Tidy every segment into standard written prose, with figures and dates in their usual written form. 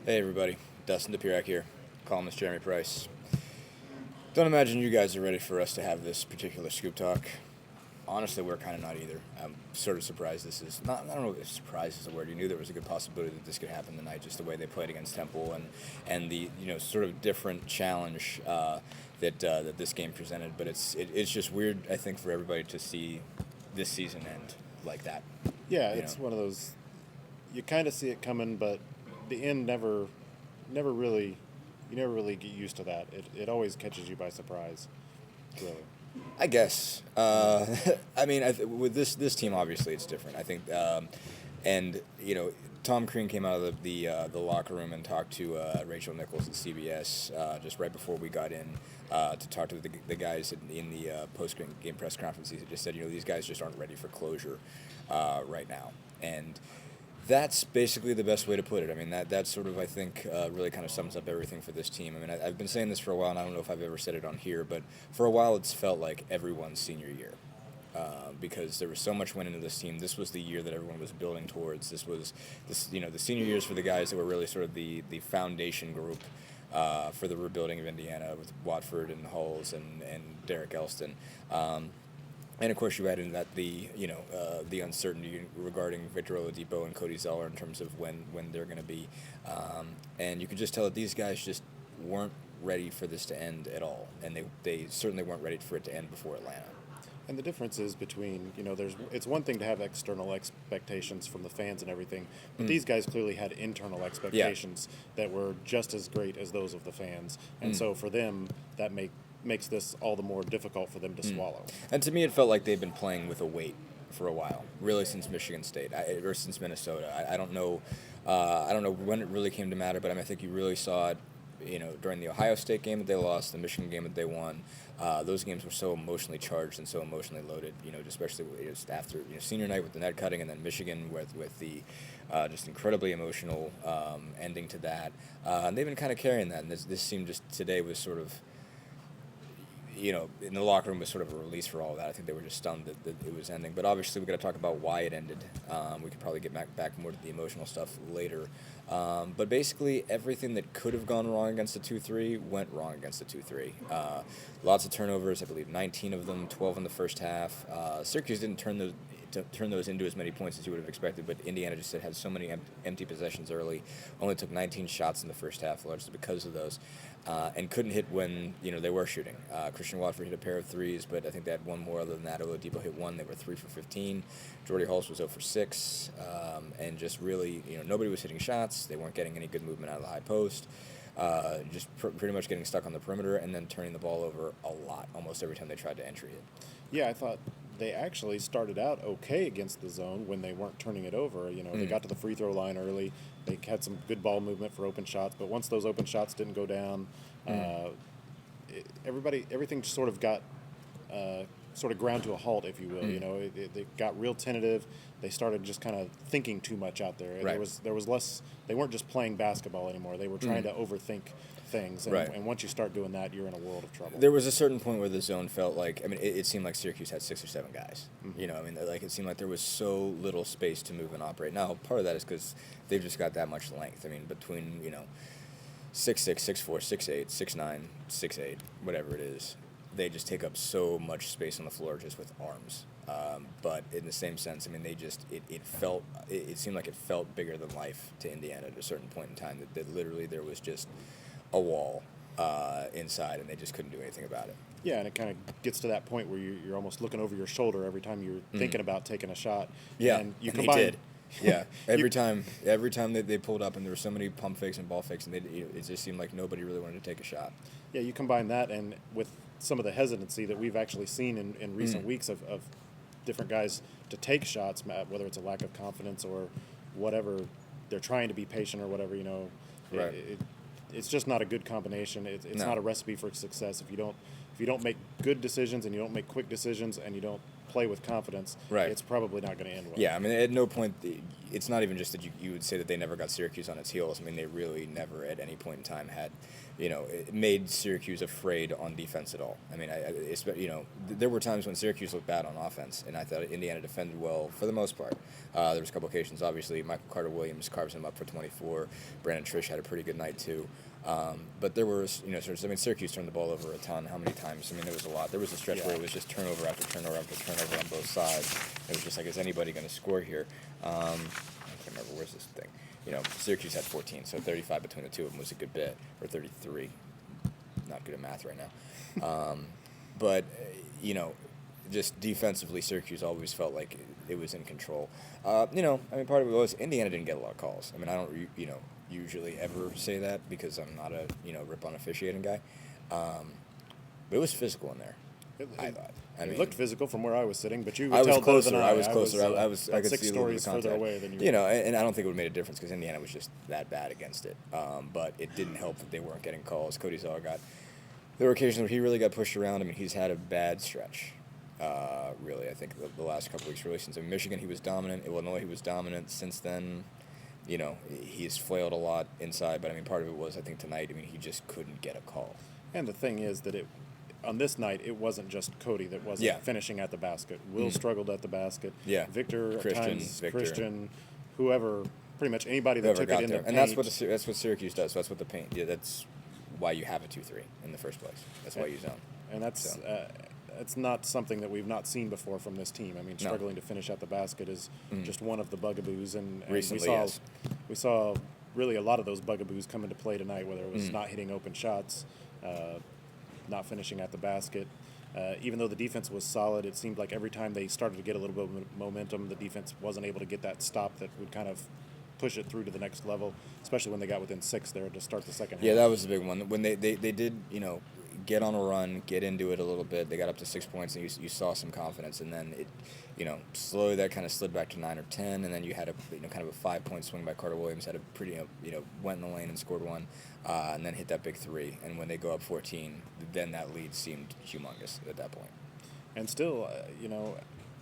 Hey everybody, Dustin DePirac here, columnist Jeremy Price. Don't imagine you guys are ready for us to have this particular scoop talk. Honestly, we're kind of not either. I'm sort of surprised this is not. I don't know if surprise is a word. You knew there was a good possibility that this could happen tonight, just the way they played against Temple and the sort of different challenge that this game presented. But it's just weird, I think, for everybody to see this season end like that. Yeah, it's one of those. You kind of see it coming, but the end never really. You never really get used to that. It always catches you by surprise. Really. I guess. I mean, with this team, obviously, it's different. I think, and Tom Crean came out of the locker room and talked to Rachel Nichols at CBS just right before we got in to talk to the guys in the post-game press conference. He just said, these guys just aren't ready for closure right now, and that's basically the best way to put it. I mean, that sort of, I think, really kind of sums up everything for this team. I mean, I've been saying this for a while, and I don't know if I've ever said it on here, but for a while it's felt like everyone's senior year. Because there was so much went into this team. This was the year that everyone was building towards. The senior years for the guys that were really sort of the foundation group for the rebuilding of Indiana with Watford and Hulls and Derek Elston. And of course, you add in that the uncertainty regarding Victor Oladipo and Cody Zeller in terms of when they're going to be, and you could just tell that these guys just weren't ready for this to end at all, and they certainly weren't ready for it to end before Atlanta. And the difference is between, it's one thing to have external expectations from the fans and everything, but these guys clearly had internal expectations that were just as great as those of the fans. And so for them, that makes this all the more difficult for them to swallow. And to me, it felt like they've been playing with a weight for a while, really since Michigan State or since Minnesota. I don't know when it really came to matter, but I think you really saw it. During the Ohio State game that they lost, the Michigan game that they won, those games were so emotionally charged and so emotionally loaded. Especially just after senior night with the net cutting, and then Michigan with the just incredibly emotional ending to that. And they've been kind of carrying that, and this seemed just today was sort of. In the locker room was sort of a release for all of that. I think they were just stunned that it was ending. But obviously, we've got to talk about why it ended. We could probably get back more to the emotional stuff later. But basically, everything that could have gone wrong against the 2-3 went wrong against the 2-3. Lots of turnovers, I believe 19 of them, 12 in the first half. Syracuse didn't turn those into as many points as you would have expected, but Indiana just had so many empty possessions early, only took 19 shots in the first half, largely because of those, and couldn't hit when they were shooting. Christian Watford hit a pair of threes, but I think they had one more other than that. Oladipo hit one. They were 3 for 15. Jordy Hulse was 0 for 6, and just really, nobody was hitting shots. They weren't getting any good movement out of the high post. Just pretty much getting stuck on the perimeter and then turning the ball over a lot, almost every time they tried to entry it. Yeah, I thought they actually started out okay against the zone when they weren't turning it over. They got to the free throw line early. They had some good ball movement for open shots, but once those open shots didn't go down, everything sort of got sort of ground to a halt, if you will. They got real tentative. They started just kind of thinking too much out there. Right. There was less. They weren't just playing basketball anymore. They were trying to overthink things, and once you start doing that, you're in a world of trouble. There was a certain point where the zone felt like, it seemed like Syracuse had 6 or 7 guys. It seemed like there was so little space to move and operate. Now, part of that is because they've just got that much length. Between 6'6", 6'4", 6'8", 6'9", 6'8", whatever it is, they just take up so much space on the floor just with arms. But in the same sense, it seemed like it felt bigger than life to Indiana at a certain point in time, that literally there was just a wall inside, and they just couldn't do anything about it. Yeah, and it kind of gets to that point where you're almost looking over your shoulder every time you're thinking about taking a shot. Yeah, and you and combine. they did. Yeah, every time they pulled up, and there were so many pump fakes and ball fakes, and it just seemed like nobody really wanted to take a shot. Yeah, you combine that and with some of the hesitancy that we've actually seen in recent weeks of different guys to take shots, whether it's a lack of confidence or whatever, they're trying to be patient or whatever, Right. It's just not a good combination. It's No. not a recipe for success if you don't make good decisions and you don't make quick decisions and you don't play with confidence, Right. it's probably not going to end well. Yeah, I mean, at no point, it's not even just that you would say that they never got Syracuse on its heels. I mean, they really never at any point in time had, it made Syracuse afraid on defense at all. I mean, there were times when Syracuse looked bad on offense, and I thought Indiana defended well for the most part. There was a couple occasions, obviously, Michael Carter-Williams carves him up for 24. Brandon Trish had a pretty good night, too. But there was, Syracuse turned the ball over a ton. How many times? I mean, there was a lot. There was a stretch where it was just turnover after turnover after turnover on both sides. It was just like, is anybody going to score here? I can't remember, where's this thing? Syracuse had 14, so 35 between the two of them was a good bit, or 33. Not good at math right now. But, just defensively, Syracuse always felt like it was in control. Part of it was Indiana didn't get a lot of calls. I mean, I don't, usually ever say that because I'm not a, rip on officiating guy. But it was physical in there, I thought. It looked physical from where I was sitting, but you I could was tell closer. better than I was closer. I could 6 see a little bit of stories further contact. away than you. And I don't think it would have made a difference because Indiana was just that bad against it. But it didn't help that they weren't getting calls. Cody Zeller there were occasions where he really got pushed around. I mean, he's had a bad stretch. Really, I think the last couple weeks, really, since Michigan he was dominant. Illinois he was dominant. Since then, he's flailed a lot inside. But I mean, part of it was I think tonight. I mean, he just couldn't get a call. And the thing is that on this night, it wasn't just Cody that wasn't finishing at the basket. Will struggled at the basket. Yeah. Victor, Victor. Christian, whoever, pretty much anybody that took it in the paint. And that's what Syracuse does. That's what the paint. Yeah, that's why you have a 2-3 in the first place. That's why you zone. And that's it's not something that we've not seen before from this team. I mean, struggling to finish at the basket is just one of the bugaboos. And recently, we saw really a lot of those bugaboos come into play tonight, whether it was not hitting open shots, not finishing at the basket. Even though the defense was solid, it seemed like every time they started to get a little bit of momentum, the defense wasn't able to get that stop that would kind of push it through to the next level, especially when they got within 6 there to start the second half. Yeah, that was the big one. When they did, get on a run, get into it a little bit, they got up to 6 points, and you saw some confidence, and then it, slowly that kind of slid back to 9 or 10, and then you had a, kind of a 5-point swing by Carter Williams, had a pretty, went in the lane and scored one, and then hit that big 3, and when they go up 14, then that lead seemed humongous at that point. And still,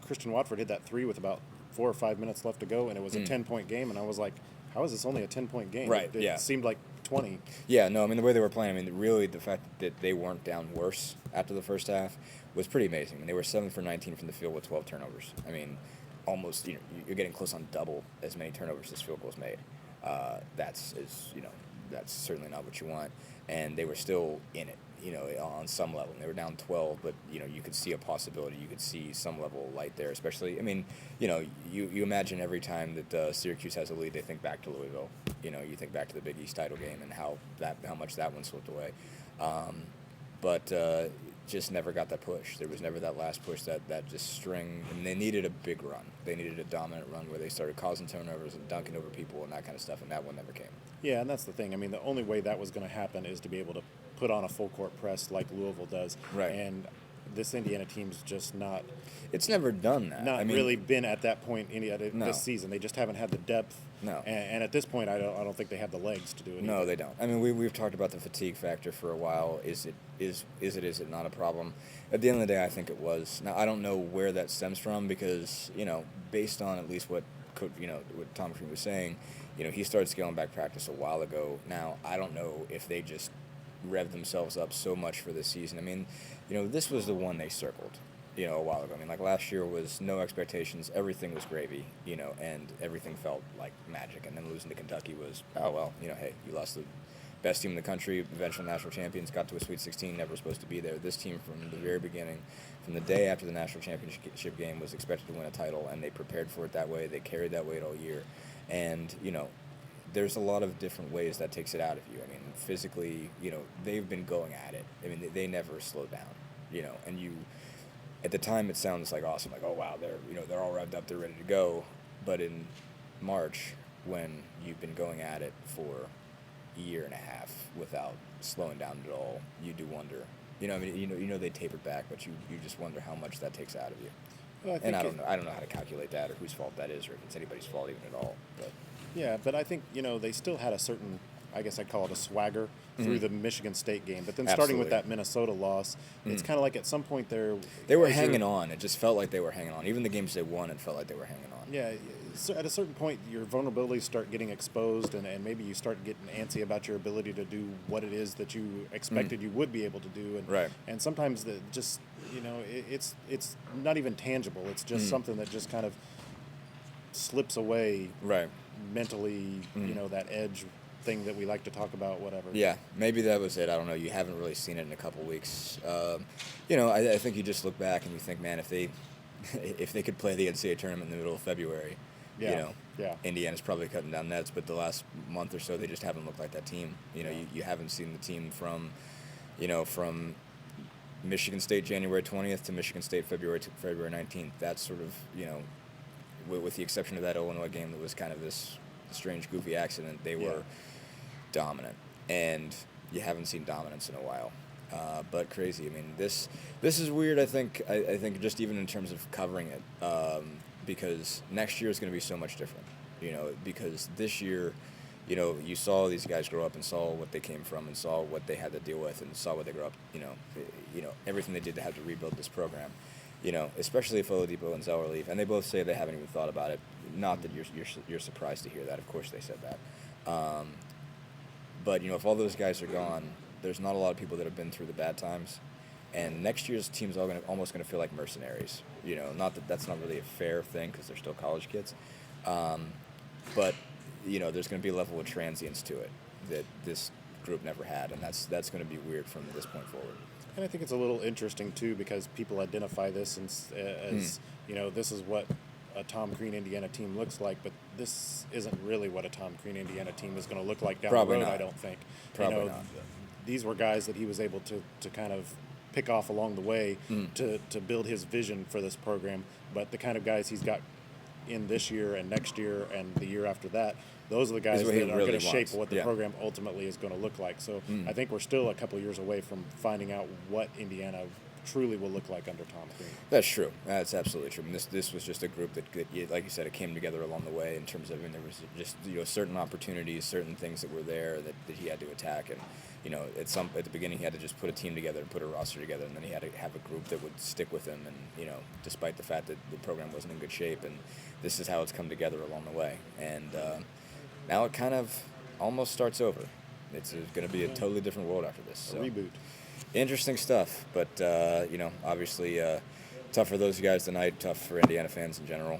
Christian Watford hit that 3 with about 4 or 5 minutes left to go, and it was a 10-point game, and I was like, how is this only a 10-point game? Right, It seemed like 20. Yeah, no, I mean, the way they were playing, I mean, really the fact that they weren't down worse after the first half was pretty amazing. I mean, they were 7 for 19 from the field with 12 turnovers. I mean, almost, you're getting close on double as many turnovers as field goals made. That's certainly not what you want. And they were still in it, on some level. They were down 12, but, you could see a possibility. You could see some level of light there, especially, I mean, you imagine every time that Syracuse has a lead, they think back to Louisville. You think back to the Big East title game and how much that one slipped away. But just never got that push. There was never that last push, that just string. And they needed a big run. They needed a dominant run where they started causing turnovers and dunking over people and that kind of stuff, and that one never came. Yeah, and that's the thing. I mean, the only way that was going to happen is to be able to put on a full-court press like Louisville does. Right. And this Indiana team's just not... It's never done that. Really been at that point No. this season. They just haven't had the depth. No. And at this point, I don't think they have the legs to do it. No, either. they don't. I mean, we've talked about the fatigue factor for a while. Is it not a problem? At the end of the day, I think it was. Now, I don't know where that stems from because, based on at least what Tom Crean was saying, he started scaling back practice a while ago. Now, I don't know if they just revved themselves up so much for this season. I mean, this was the one they circled, a while ago. I mean, like last year was no expectations. Everything was gravy, and everything felt like magic. And then losing to Kentucky was, oh, well, hey, you lost the best team in the country, eventual national champions, got to a Sweet 16, never supposed to be there. This team from the very beginning, from the day after the national championship game, was expected to win a title, and they prepared for it that way. They carried that weight all year. And, there's a lot of different ways that takes it out of you. I mean, physically, they've been going at it. I mean, they never slow down, and at the time it sounds like awesome, like, oh, wow, they're all revved up, they're ready to go. But in March, when you've been going at it for a year and a half without slowing down at all, you do wonder. They taper back, but you just wonder how much that takes out of you. Well, I don't know how to calculate that or whose fault that is or if it's anybody's fault even at all. But yeah, but I think they still had a certain I guess I'd call it a swagger through the Michigan State game. But then starting Absolutely. with that Minnesota loss, it's kind of like at some point they were hanging on. It just felt like they were hanging on. Even the games they won, it felt like they were hanging on. Yeah, so at a certain point, your vulnerabilities start getting exposed, and maybe you start getting antsy about your ability to do what it is that you expected you would be able to do. And, Right. and sometimes it's not even tangible. It's just something that just kind of slips away Right. mentally, that edge thing that we like to talk about, whatever. Yeah, maybe that was it. I don't know. You haven't really seen it in a couple weeks. I think you just look back and you think, man, if they could play the NCAA tournament in the middle of February, Yeah. Indiana's probably cutting down nets. But the last month or so, they just haven't looked like that team. You haven't seen the team from Michigan State January 20th to Michigan State February 19th. That's sort of, with the exception of that Illinois game that was kind of this strange, goofy accident, they were dominant, and you haven't seen dominance in a while. But crazy. I mean, this is weird. I think just even in terms of covering it, because next year is going to be so much different. Because this year, you saw these guys grow up and saw what they came from and saw what they had to deal with and saw what they grew up. Everything they did to have to rebuild this program. Especially if Oladipo and Zeller leave, and they both say they haven't even thought about it. Not that you're surprised to hear that. Of course they said that. But if all those guys are gone, there's not a lot of people that have been through the bad times, and next year's team's almost going to feel like mercenaries. Not that that's not really a fair thing because they're still college kids, but there's going to be a level of transience to it that this group never had, and that's going to be weird from this point forward. And I think it's a little interesting, too, because people identify this as this is what a Tom Crean Indiana team looks like, but this isn't really what a Tom Crean Indiana team is going to look like down Probably the road, not. I don't think. Probably not. These were guys that he was able to kind of pick off along the way to build his vision for this program, but the kind of guys he's got in this year and next year and the year after that, those are the guys that are really going to shape wants. what the Yeah. program ultimately is going to look like. So I think we're still a couple years away from finding out what Indiana truly will look like under Tom Crean. That's true. That's absolutely true. I mean, this was just a group that, like you said, it came together along the way in terms of, there was just certain opportunities, certain things that were there that he had to attack, and at the beginning he had to just put a team together and put a roster together, and then he had to have a group that would stick with him, and despite the fact that the program wasn't in good shape, and this is how it's come together along the way, and now it kind of almost starts over. It's going to be a totally different world after this. So. A reboot. Interesting stuff, but obviously tough for those guys tonight, tough for Indiana fans in general.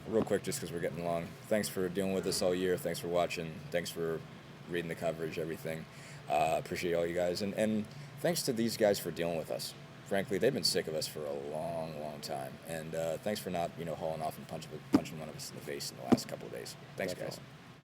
Real quick, just because we're getting along, thanks for dealing with us all year. Thanks for watching. Thanks for reading the coverage, everything. Appreciate all you guys, and thanks to these guys for dealing with us. Frankly, they've been sick of us for a long, long time, and thanks for not hauling off and punching one of us in the face in the last couple of days. Thanks, guys.